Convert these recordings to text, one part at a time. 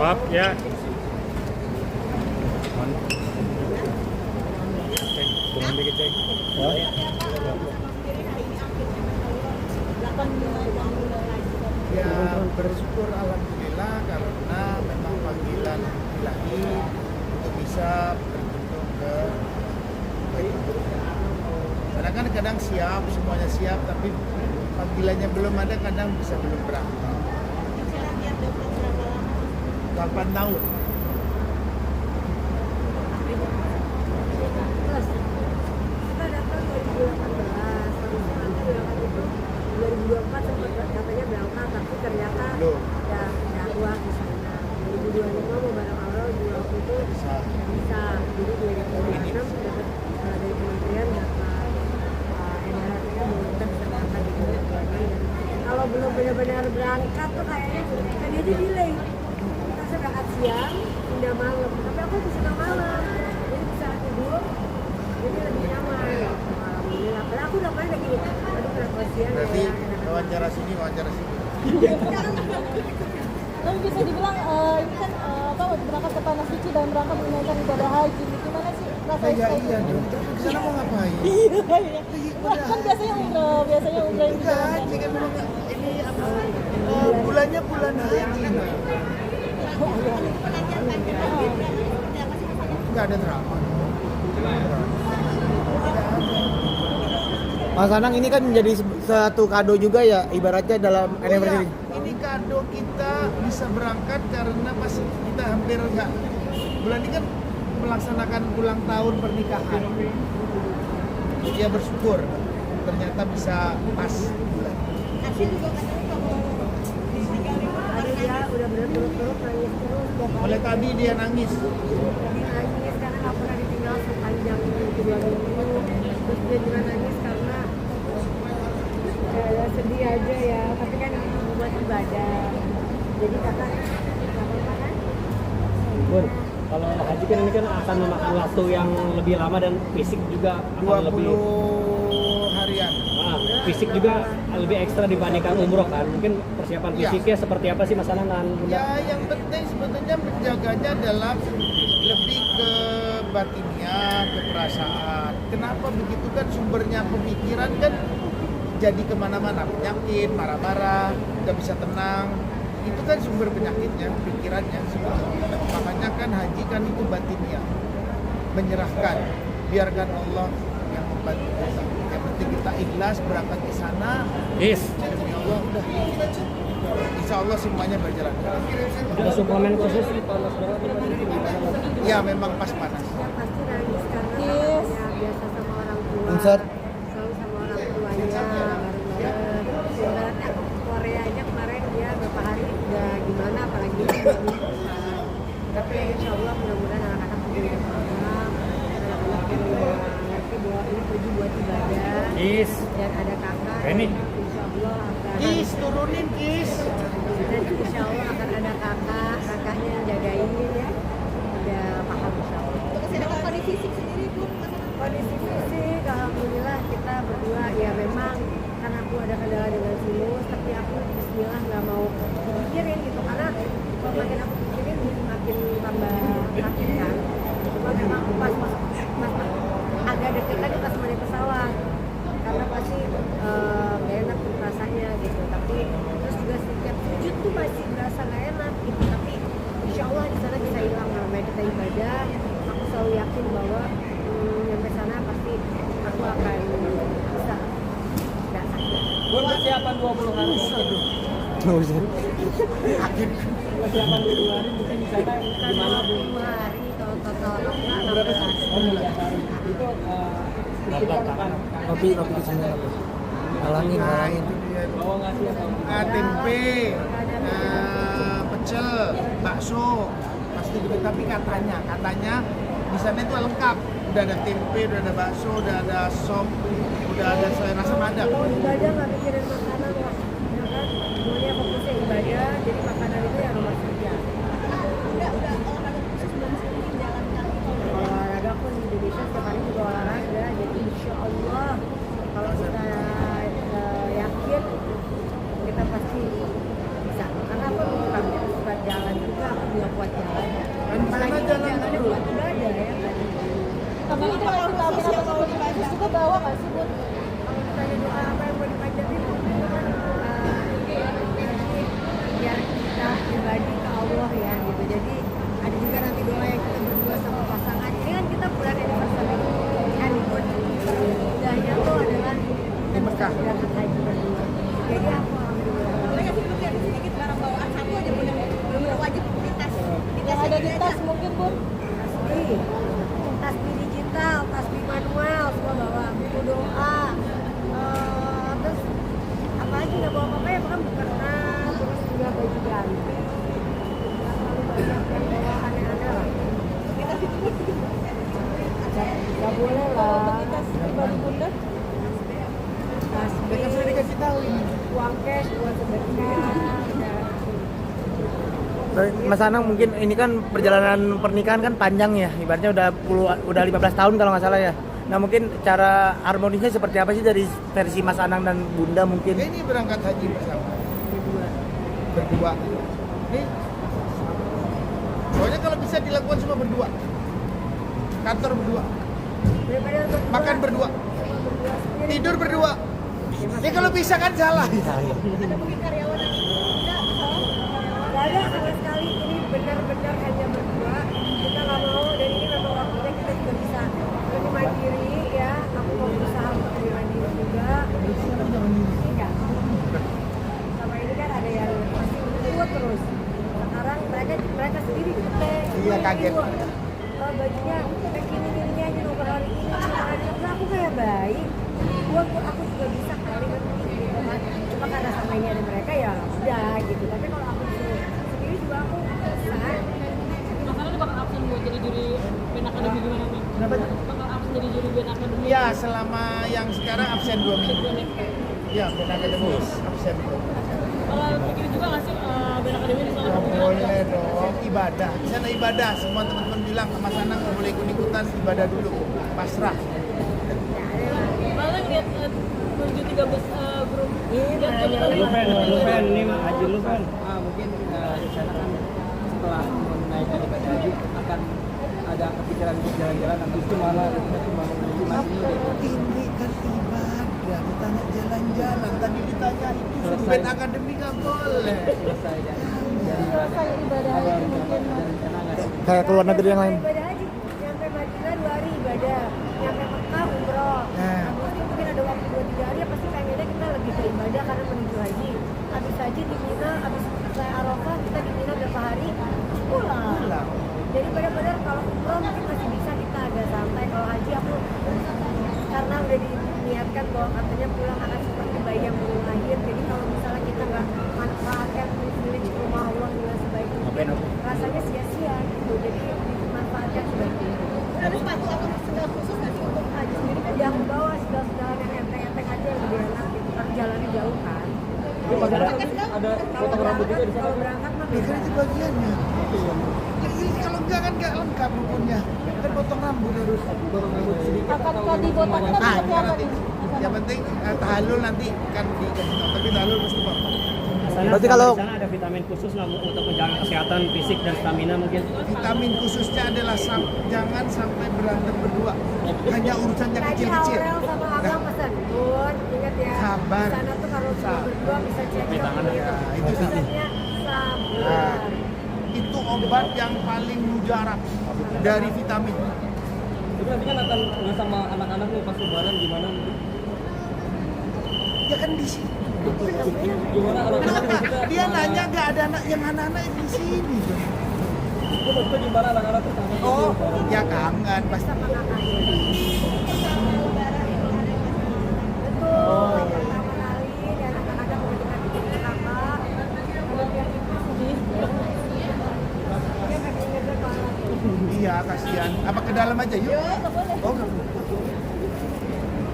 Maaf ya. Turun dikit cek. Ya bersyukur alhamdulillah karena memang panggilan ilahi untuk bisa berkunjung ke Baitul. Karena kan kadang siap, semuanya siap, tapi panggilannya belum ada, kadang bisa belum berangkat. 8 tahun. Terus kita datang 2018, harusnya nanti berangkat itu 2024 sempat katanya berangkat, tapi ternyata Belum. ada dakwah di sana. 2025 mau bareng Allah di waktu itu Bisa. bisa. Jadi 2026 dapat dari kementerian dapat edarannya mengundang bisa berangkat di bulan lagi. Dan kalau belum benar-benar berangkat tuh kayaknya kan dia tuh delay. Kita berangkat siang, pindah malam. Tapi aku bisa pindah malam, jadi bisa tidur. Jadi lebih nyaman. Alhamdulillah. Karena aku udah pernah kayak gini. Aduh kenapa siang Berarti ya? Enak-enak. wawancara sini. Tapi bisa dibilang ini kan berangkat ke tanah suci dan berangkat menunaikan ibadah haji. Gimana sih rasanya? Iya dong. Di sana mau ngapain? Iya. Kan biasanya umroh yang Enggak, dijalankan. jika memang ini apa? Bulannya bulan haji. Enggak ada drama. Mas Anang, ini kan menjadi satu kado juga ya, ibaratnya dalam anniversary. Ini kado kita bisa berangkat karena pas kita hampir enggak. Bulan ini kan melaksanakan ulang tahun pernikahan. Dia bersyukur ternyata bisa pas bulan. Tadi dia udah bener turut-turut nangis terus. Oleh tadi dia nangis. Nangis karena nggak pernah ditinggal sepanjang 2 minggu. Terus dia juga nangis karena ya sedih aja ya. Tapi kan ini buat ibadah. Jadi kakak nggak apa-apa kan? Bun, kalau haji kan ini kan akan memakan waktu yang lebih lama dan fisik juga akan 20 lebih harian. fisik juga lebih ekstra dibandingkan umroh kan. Mungkin persiapan Iya. fisiknya seperti apa sih Mas Anang dan Bunda? Ya yang penting sebetulnya menjaganya adalah lebih ke batinnya, ke perasaan. Kenapa begitu kan sumbernya pemikiran kan jadi kemana-mana, penyakit, marah-marah, nggak bisa tenang. Itu kan sumber penyakitnya, pikirannya. Makanya kan haji kan itu batinnya, menyerahkan, biarkan Allah yang membantu kita. Yang penting kita ikhlas berangkat ke sana. Yes. Demi Allah udah. Insya Allah semuanya berjalan. Ada suplemen khusus di panas banget Ya memang pas panas. Ya pasti nangis karena Yes. ya biasa sama orang tua. Insert. Selalu sama orang tuanya bareng-bareng. Ibaratnya Korea aja kemarin dia beberapa hari udah gimana apalagi ini udah minggu. Tapi ya insya Allah mudah-mudahan anak-anak juga paham. Anak-anak juga ngerti bahwa ini pergi buat ibadah. Yes. Dan ada kakak. Ini. Insya Allah akan. Kis turunin kis. Dan insya Allah akan ada kakaknya yang jagain ya. Udah paham insya Allah. Kondisi fisik, alhamdulillah kita berdua ya memang karena aku ada kendala dengan sinus, tapi aku bismillah nggak mau pikirin gitu karena kalau makin aku pikirin makin tambah sakit kan. Cuma memang pas agak deg-degan pas mau naik pesawat karena pasti nggak enak tuh rasanya gitu. Tapi terus juga setiap sujud tuh masih berasa nggak enak gitu. Tapi insya Allah di sana bisa hilang namanya kita ibadah. Aku selalu yakin bahwa sampai sana pasti aku akan bisa nggak sakit. Bun, persiapan 20 hari. Nggak usah. Persiapan 20 hari mungkin di sana gimana Bu? 20 hari kalau total 16. Itu Kopi ke sini apa? Halangin. Nah itu dia. bawa ngasih apa? Tempe, pecel, bakso, pasti gitu. Tapi katanya di sana itu lengkap. Udah ada tempe, udah ada bakso, udah ada sop, udah ada sayur asam ada. Mau ibadah nggak mikirin makanan lah, ya kan? Semuanya fokusnya ibadah, jadi makanan itu yang nomor 3. Olahraga pun di Indonesia setiap hari juga olahraga, jadi insya Allah kalau kita yakin kita pasti bisa. Karena aku bukan cepat jalan juga, aku juga kuat Mekah. berangkat haji berdua. Jadi aku alhamdulillah. Boleh nggak sih lebih sedikit barang bawaan satu aja pun yang benar wajib di tas. Yang ada di tas mungkin Bun. Tasbih digital, tasbih manual, semua bawa buku doa. Terus apa lagi nggak bawa apa-apa ya, bahkan mukena, terus juga baju ganti. Nggak terlalu banyak yang bawa aneh-aneh lah. Nggak boleh Kalau lah. bagi tas pribadi Bunda, Mereka sudah dikasih tahu ini. Uang cash buat sedekah. Mas Anang, mungkin ini kan perjalanan pernikahan kan panjang ya, ibaratnya udah 15 tahun kalau nggak salah ya. Nah mungkin cara harmonisnya seperti apa sih dari versi Mas Anang dan Bunda mungkin? Ini berangkat haji bersama. Berdua. Ini. Pokoknya kalau bisa dilakukan semua berdua. Kantor berdua, Daripada berdua, makan berdua, sama berdua sendiri. tidur berdua. Ini kalau bisa kan salah. Ada mungkin karyawan yang tidak Gak ada sama sekali, ini benar-benar hanya berdua. Kita nggak mau, dan ini memang waktunya kita juga bisa lebih mandiri ya. Aku mau berusaha untuk lebih mandiri juga. Iya. Sama ini kan ada yang masih berdua terus. Sekarang mereka sendiri ngetek. Iya, kaget. Bajunya kayak gini aja nomor hari ini, nomor hari ini. Nah, aku kayak baik. Aku juga bisa kali ngerti gitu kan. Cuma karena sama ini ada mereka ya udah gitu. Tapi kalau aku disuruh sendiri juga aku bisa. Mas Anang bakal absen buat jadi juri band akademi gimana nih? Kenapa tuh? Bakal absen jadi juri band akademi. Ya, selama yang sekarang absen 2 minggu. Ya, benar akademis absen. Kalau pikir juga nggak sih band akademi di sana? Boleh dong, ibadah. Di sana ibadah. Semua teman-teman bilang Mas Anang nggak boleh ikut-ikutan, ibadah dulu. Pasrah. Malah lihat menuju 13 grup. Iya, Lu pen, ini mah haji lu pen. Mungkin di sana kan setelah menaikkan ibadah haji akan ada kepikiran untuk jalan-jalan atau itu malah menuju masjid. Ini kan ibadah, ditanya jalan-jalan. Tadi ditanya itu Selesai. band akademi nggak boleh. Selesai dari Selesai ibadah haji mungkin. rencana nggak ada. Kayak ke luar negeri yang lain. Ibadah haji, nyampe Madinah 2 hari ibadah, nyampe Mekah umroh. Nah. Habis itu mungkin ada waktu 2-3 hari ya pasti pengennya kita lebih ke ibadah karena menuju haji. Habis haji di Mina, habis selesai Arafah kita di Mina berapa hari, terus pulang. Pulang. Jadi benar-benar kalau umroh mungkin masih bisa kita agak santai. Kalau haji aku karena udah diniatkan bahwa katanya pulang akan seperti bayi yang baru lahir. Jadi kalau misalnya kita nggak manfaatkan privilege rumah Allah dengan sebaik mungkin, rasanya sia-sia gitu. Jadi manfaatkan sebaik mungkin. ada sepatu atau sandal khusus nggak sih untuk haji sendiri kan? Yang bawa segala-segala yang enteng-enteng aja yang lebih enak gitu. Karena jalannya jauh kan. Itu Mas Anang ada potong rambut juga di sana. Kalau berangkat mah Ya kan beda. itu bagiannya. Ya, ini kalau enggak kan nggak lengkap rukunnya. Kan potong rambut harus. Potong rambut sedikit Akad dibotak Ah, seperti itu apa nanti. nih? Yang penting tahallul nanti kan dikasih tahu. Tapi tahallul mesti potong. Sana Berarti selama kalau- di sana ada vitamin khusus lah untuk menjaga kesehatan fisik dan stamina mungkin. Vitamin khususnya adalah jangan sampai berantem berdua. Hanya urusan yang Tadi kecil-kecil. Aurel sama Abang pesan, Bun, ingat ya. Sabar. Di sana tuh kalau cuma berdua bisa cek Ya, itu sih. Pesannya Nah, sabar. itu obat yang paling mujarab dari vitamin. Tapi nanti kan akan nggak sama anak-anak nih pas lebaran gimana? Ya kan di sini. Gimana anak-anak Kenapa? kita? Dia nanya nggak ada anak yang anak-anak yang di sini. Itu maksudnya gimana anak-anak tuh sama Oh, ya kangen pasti. Sama kakaknya. Betul. Oh. Pertama kali dan anak-anak ketika bikin kakak, ada yang itu sedih. Dia kan ingetnya parah. Iya, kasihan. Apa ke dalam aja yuk? Oh, nggak boleh.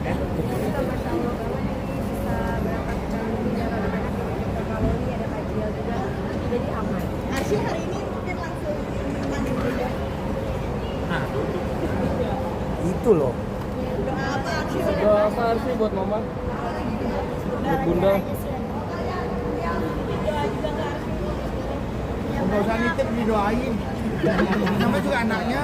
Kita Masya Allah banget ini bisa berangkat ke dalam negeri dan anak-anak kita kalori, ada kajian juga, jadi aman. Arsy hari ini mungkin langsung mandi dulu. Itu loh. Doa apa Arsy? Doa apa sih buat mama? Buat bunda? Nggak usah nitip didoain. Nama juga anaknya.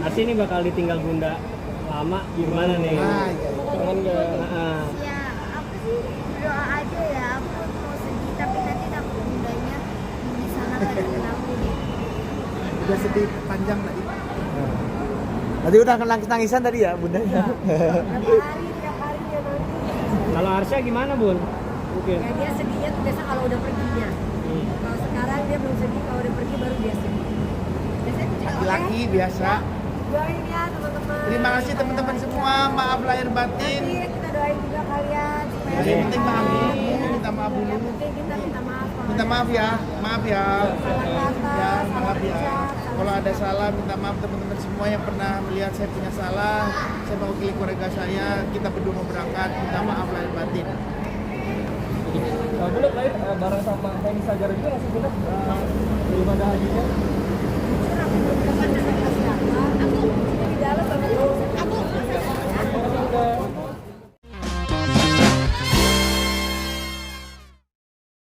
Arti ini bakal ditinggal bunda lama gimana nih? Ah, iya. Kangen nggak? Nah, Ya, aku sih berdoa aja ya. Aku mau sedih, tapi nanti takut bundanya di sana kan dengan aku deh. Udah sedih panjang tadi. Nanti udah nangis-nangisan tadi ya bundanya. Berapa hari, tiap hari dia nanti. Kalau Arsya gimana Bun? Mungkin. Ya dia sedihnya tuh biasa kalau udah perginya. Kalau sekarang dia belum sedih, kalau udah pergi baru dia sedih. Laki biasa. Doain ya teman-teman. Terima kasih teman-teman semua. Maaf lahir batin. Nanti kita doain juga kalian supaya Yang penting maaf dulu. sehat. Minta maaf dulu. Yang penting kita minta maaf. kalau Minta ada maaf ya. Maaf ya. salah kata, Ya, salah maaf ya. ucap, Kalau ada salah, minta maaf teman-teman semua yang pernah melihat saya punya salah. Saya mewakili keluarga saya. Kita berdua mau berangkat. Minta maaf lahir batin. Boleh lahir bareng sama Heni Sagara juga nggak sih Bunda? Belum ada hajinya. jujur aku belum dapat